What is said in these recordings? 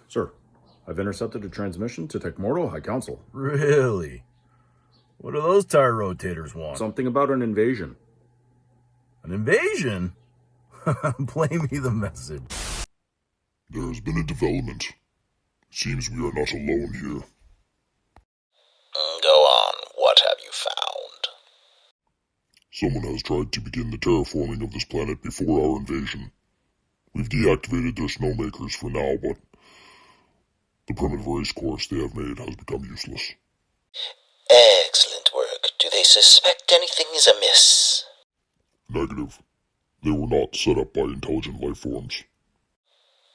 Sir, I've intercepted a transmission to Techmortal High Council. Really? What do those tire rotators want? Something about an invasion. An invasion? Play me the message. There has been a development. It seems we are not alone here. Go on. What have you found? Someone has tried to begin the terraforming of this planet before our invasion. We've deactivated their snowmakers for now, but the primitive race course they have made has become useless. Excellent work. Do they suspect anything is amiss? Negative. They were not set up by intelligent life forms.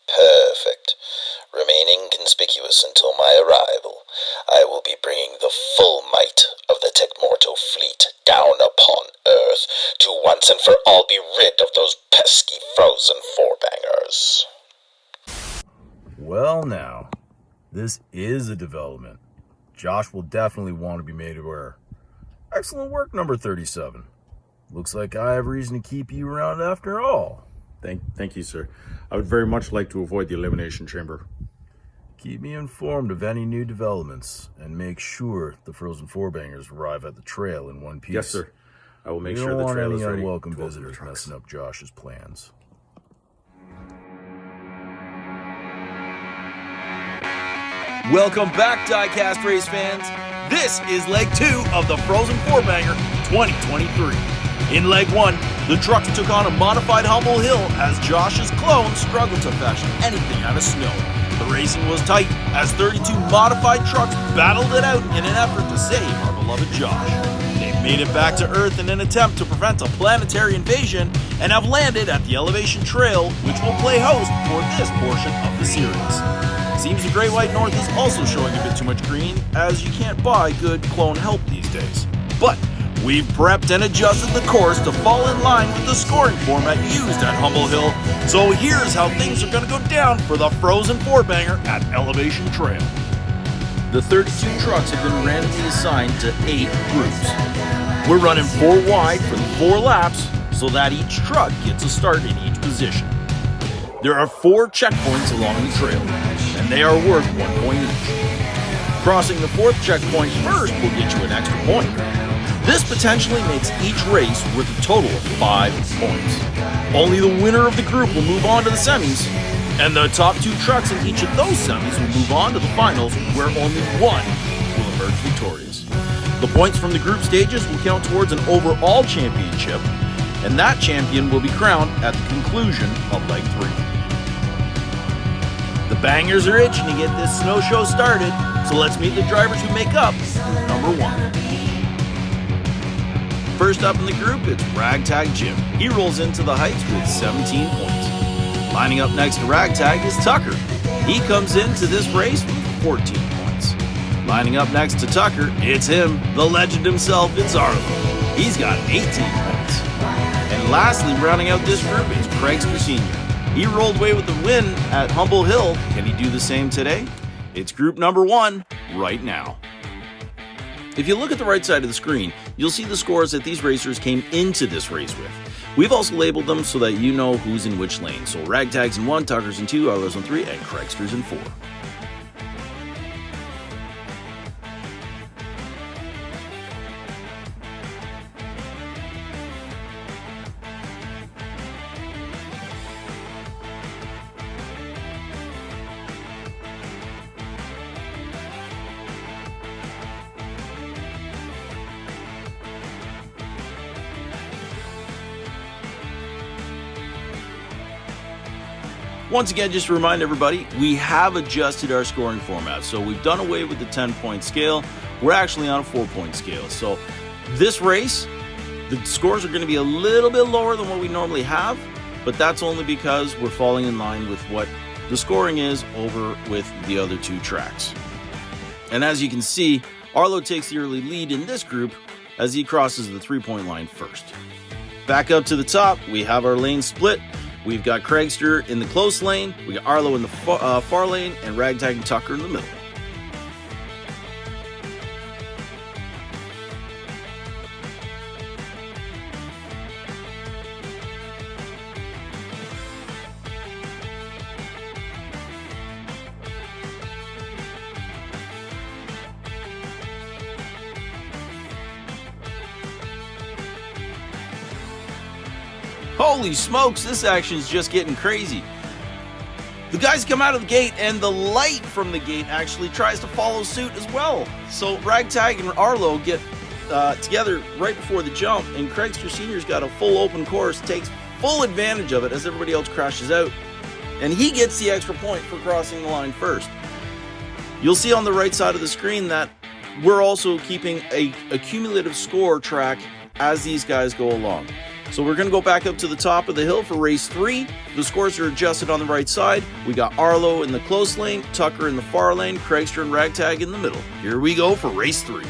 Perfect. Remain inconspicuous until my arrival. I will be bringing the full might of the Techmortal fleet down upon Earth to once and for all be rid of those pesky Frozen4Bangers. Well now, this is a development. Josh will definitely want to be made aware. Excellent work, number 37. Looks like I have reason to keep you around after all. Thank you, sir. I would very much like to avoid the elimination chamber. Keep me informed of any new developments, and make sure the Frozen4Bangers arrive at the trail in one piece. Yes, sir. I will make We sure don't the want trail any is ready. unwelcome visitors messing up Josh's plans. Welcome back, Diecast Race fans. This is Leg 2 of the Frozen4Banger 2023. In Leg 1, the trucks took on a modified Humble Hill as Josh's clone struggled to fashion anything out of snow. The racing was tight as 32 modified trucks battled it out in an effort to save our beloved Josh. They've made it back to Earth in an attempt to prevent a planetary invasion and have landed at the Elevation Trail, which will play host for this portion of the series. Seems the Great White North is also showing a bit too much green, as you can't buy good clone help these days. But we've prepped and adjusted the course to fall in line with the scoring format used at Humble Hill, so here's how things are going to go down for the Frozen4Banger at Elevation Trail. The 32 trucks have been randomly assigned to 8 groups. We're running 4 wide for the 4 laps, so that each truck gets a start in each position. There are 4 checkpoints along the trail, and they are worth 1 point each. Crossing the 4th checkpoint first will get you an extra point. This potentially makes each race worth a total of 5 points. Only the winner of the group will move on to the semis, and the top 2 trucks in each of those semis will move on to the finals, where only one will emerge victorious. The points from the group stages will count towards an overall championship, and that champion will be crowned at the conclusion of Leg 3. The Bangers are itching to get this snow show started, so let's meet the drivers who make up group number 1. First up in the group, it's Ragtag Jim. He rolls into the Heights with 17 points. Lining up next to Ragtag is Tucker. He comes into this race with 14 points. Lining up next to Tucker, it's him, the legend himself, it's Arlo. He's got 18 points. And lastly, rounding out this group is Craigster Sr. He rolled away with the win at Humble Hill. Can he do the same today? It's group number 1 right now. If you look at the right side of the screen, you'll see the scores that these racers came into this race with. We've also labeled them so that you know who's in which lane. So Ragtag's in 1, Tucker's in 2, Arlo's in 3, and Craigster's in 4. Once again, just to remind everybody, we have adjusted our scoring format. So we've done away with the 10-point scale. We're actually on a 4-point scale. So this race, the scores are going to be a little bit lower than what we normally have, but that's only because we're falling in line with what the scoring is over with the other 2 tracks. And as you can see, Arlo takes the early lead in this group as he crosses the 3-point line first. Back up to the top, we have our lane split. We've got Craigster in the close lane, we got Arlo in the far lane, and Ragtag and Tucker in the middle. Holy smokes, this action is just getting crazy. The guys come out of the gate, and the light from the gate actually tries to follow suit as well. So Ragtag and Arlo get together right before the jump, and Craigster Sr.'s got a full open course, takes full advantage of it as everybody else crashes out, and he gets the extra point for crossing the line first. You'll see on the right side of the screen that we're also keeping a cumulative score track as these guys go along. So we're going to go back up to the top of the hill for race 3. The scores are adjusted on the right side. We got Arlo in the close lane, Tucker in the far lane, Craigster and Ragtag in the middle. Here we go for race 3.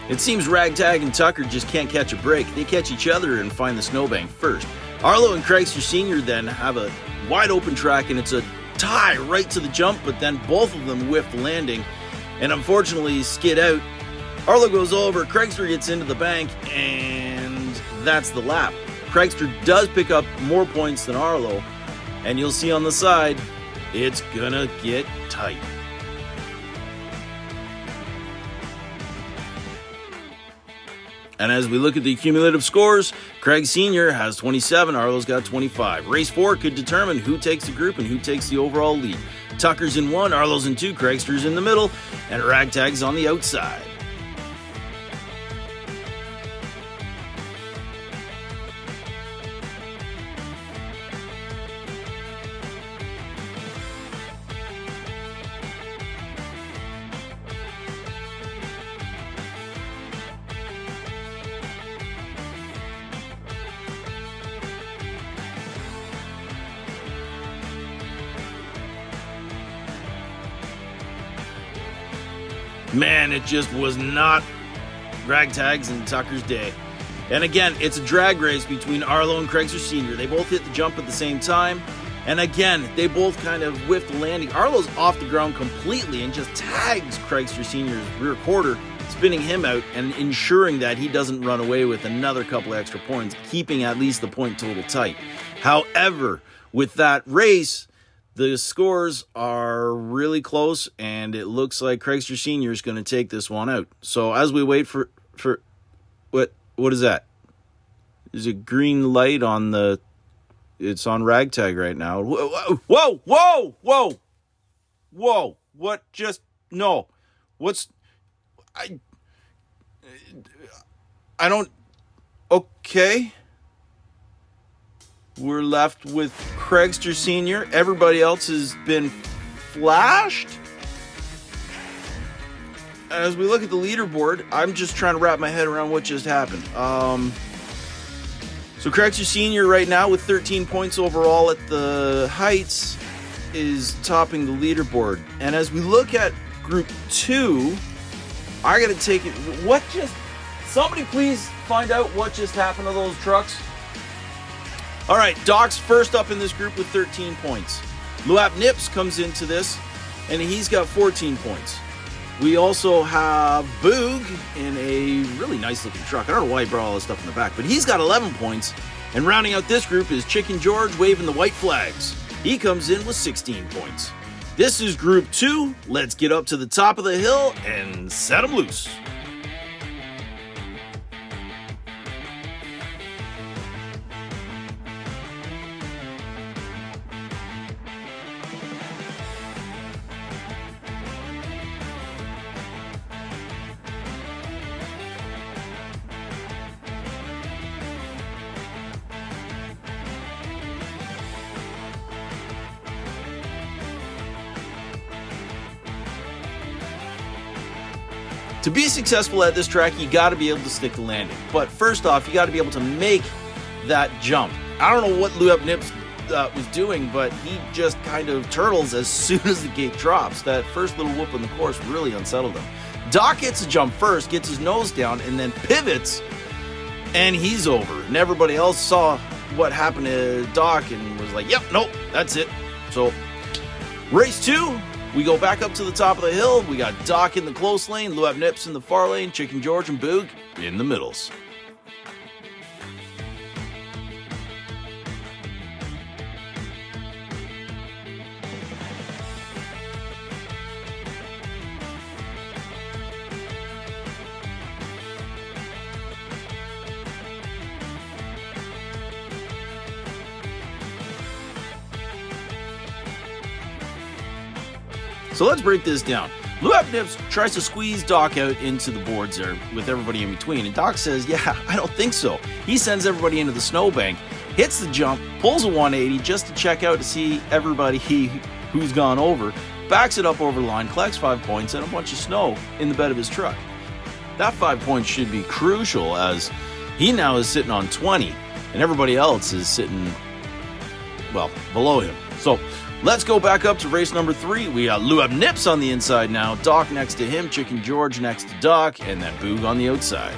It seems Ragtag and Tucker just can't catch a break. They catch each other and find the snowbank first. Arlo and Craigster Sr. then have a wide open track, and it's a tie right to the jump, but then both of them whiff the landing and unfortunately skid out. Arlo goes over, Craigster gets into the bank, and that's the lap. Craigster does pick up more points than Arlo, and you'll see on the side, it's gonna get tight. And as we look at the cumulative scores, Craig Sr. has 27, Arlo's got 25. Race 4 could determine who takes the group and who takes the overall lead. Tucker's in 1, Arlo's in 2, Craigster's in the middle, and Ragtag's on the outside. Man, it just was not Ragtag's and Tucker's day. And again, it's a drag race between Arlo and Craigster Sr. They both hit the jump at the same time. And again, they both kind of whiffed the landing. Arlo's off the ground completely and just tags Craigster Sr.'s rear quarter, spinning him out and ensuring that he doesn't run away with another couple extra points, keeping at least the point total tight. However, with that race, the scores are really close, and it looks like Craigster Sr. is going to take this one out. So as we wait for what is that? There's a green light on the... It's on Ragtag right now. Whoa! What just... No. What's... I don't... Okay. We're left with Craigster Sr. Everybody else has been flashed. As we look at the leaderboard, I'm just trying to wrap my head around what just happened. So Craigster Sr. right now with 13 points overall at the Heights is topping the leaderboard. And as we look at Group 2, I gotta take it... What just... Somebody please find out what just happened to those trucks. All right, Doc's first up in this group with 13 points. Luap Nips comes into this, and he's got 14 points. We also have Boog in a really nice-looking truck. I don't know why he brought all this stuff in the back, but he's got 11 points. And rounding out this group is Chicken George waving the white flags. He comes in with 16 points. This is Group 2. Let's get up to the top of the hill and set them loose. To be successful at this track, you got to be able to stick the landing. But first off, you got to be able to make that jump. I don't know what Luap Nips was doing, but he just kind of turtles as soon as the gate drops. That first little whoop on the course really unsettled him. Doc hits a jump first, gets his nose down, and then pivots, and he's over. And everybody else saw what happened to Doc and was like, yep, nope, that's it. So, race 2, We go back up to the top of the hill. We got Doc in the close lane, Luab Nips in the far lane, Chicken George and Boog in the middles. So let's break this down. Luab Nips tries to squeeze Doc out into the boards there with everybody in between, and Doc says, yeah, I don't think so. He sends everybody into the snowbank, hits the jump, pulls a 180 just to check out to see everybody who's gone over, backs it up over the line, collects 5 points and a bunch of snow in the bed of his truck. That 5 points should be crucial as he now is sitting on 20 and everybody else is sitting, well, below him. So let's go back up to race number 3. We got Luab Nips on the inside now, Doc next to him, Chicken George next to Doc, and then Boog on the outside.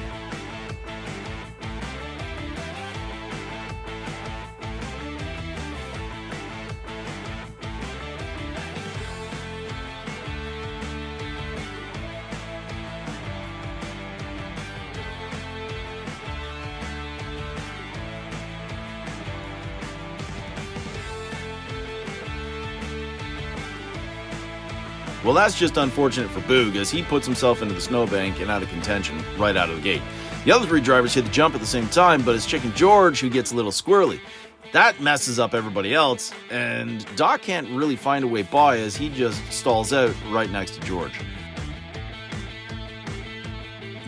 Well, that's just unfortunate for Boog as he puts himself into the snowbank and out of contention right out of the gate. The other 3 drivers hit the jump at the same time, but it's Chicken George who gets a little squirrely. That messes up everybody else, and Doc can't really find a way by as he just stalls out right next to George.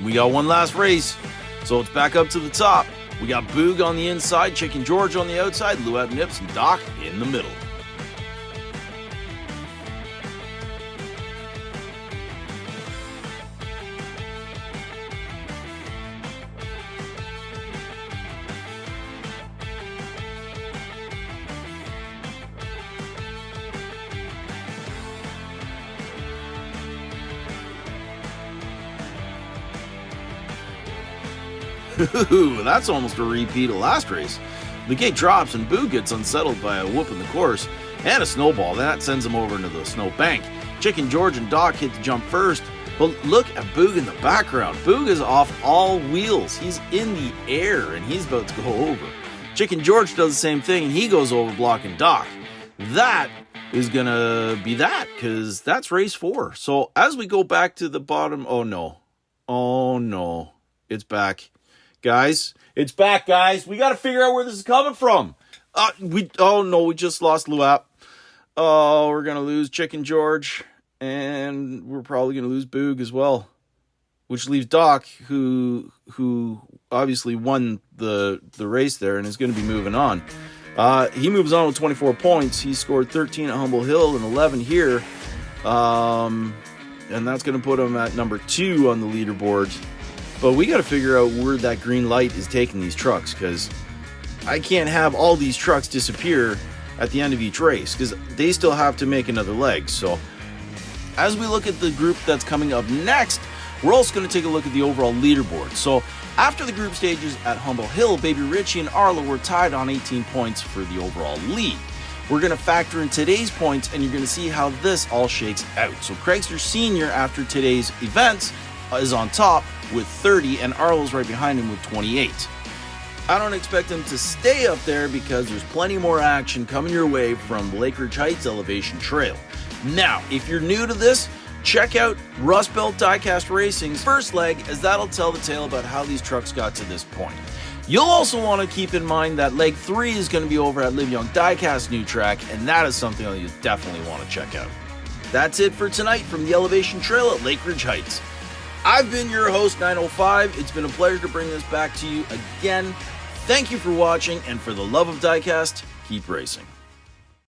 We got one last race, so it's back up to the top. We got Boog on the inside, Chicken George on the outside, Luab Nips and Doc in the middle. Ooh, that's almost a repeat of last race. The gate drops and Boog gets unsettled by a whoop in the course and a snowball. That sends him over into the snow bank. Chicken George and Doc hit the jump first, but look at Boog in the background. Boog is off all wheels. He's in the air and he's about to go over. Chicken George does the same thing and he goes over blocking Doc. That is gonna be that because that's race 4. So as we go back to the bottom, oh no, it's back. Guys, it's back, guys. We got to figure out where this is coming from. We just lost Luab. Oh, we're going to lose Chicken George, and we're probably going to lose Boog as well, which leaves Doc, who obviously won the race there and is going to be moving on. He moves on with 24 points. He scored 13 at Humble Hill and 11 here, and that's going to put him at number 2 on the leaderboard. But we got to figure out where that green light is taking these trucks, because I can't have all these trucks disappear at the end of each race, because they still have to make another leg. So as we look at the group that's coming up next, we're also going to take a look at the overall leaderboard. So after the group stages at Humble Hill, Baby Richie and Arlo were tied on 18 points for the overall lead. We're going to factor in today's points, and you're going to see how this all shakes out. So Craigster Sr. after today's events is on top with 30, and Arlo's right behind him with 28. I don't expect him to stay up there because there's plenty more action coming your way from Lakeridge Heights Elevation Trail. Now, if you're new to this, check out Rust Belt Diecast Racing's first leg, as that'll tell the tale about how these trucks got to this point. You'll also want to keep in mind that Leg 3 is going to be over at Live Young Diecast's new track, and that is something that you definitely want to check out. That's it for tonight from the Elevation Trail at Lakeridge Heights. I've been your host, 905. It's been a pleasure to bring this back to you again. Thank you for watching, and for the love of diecast, keep racing.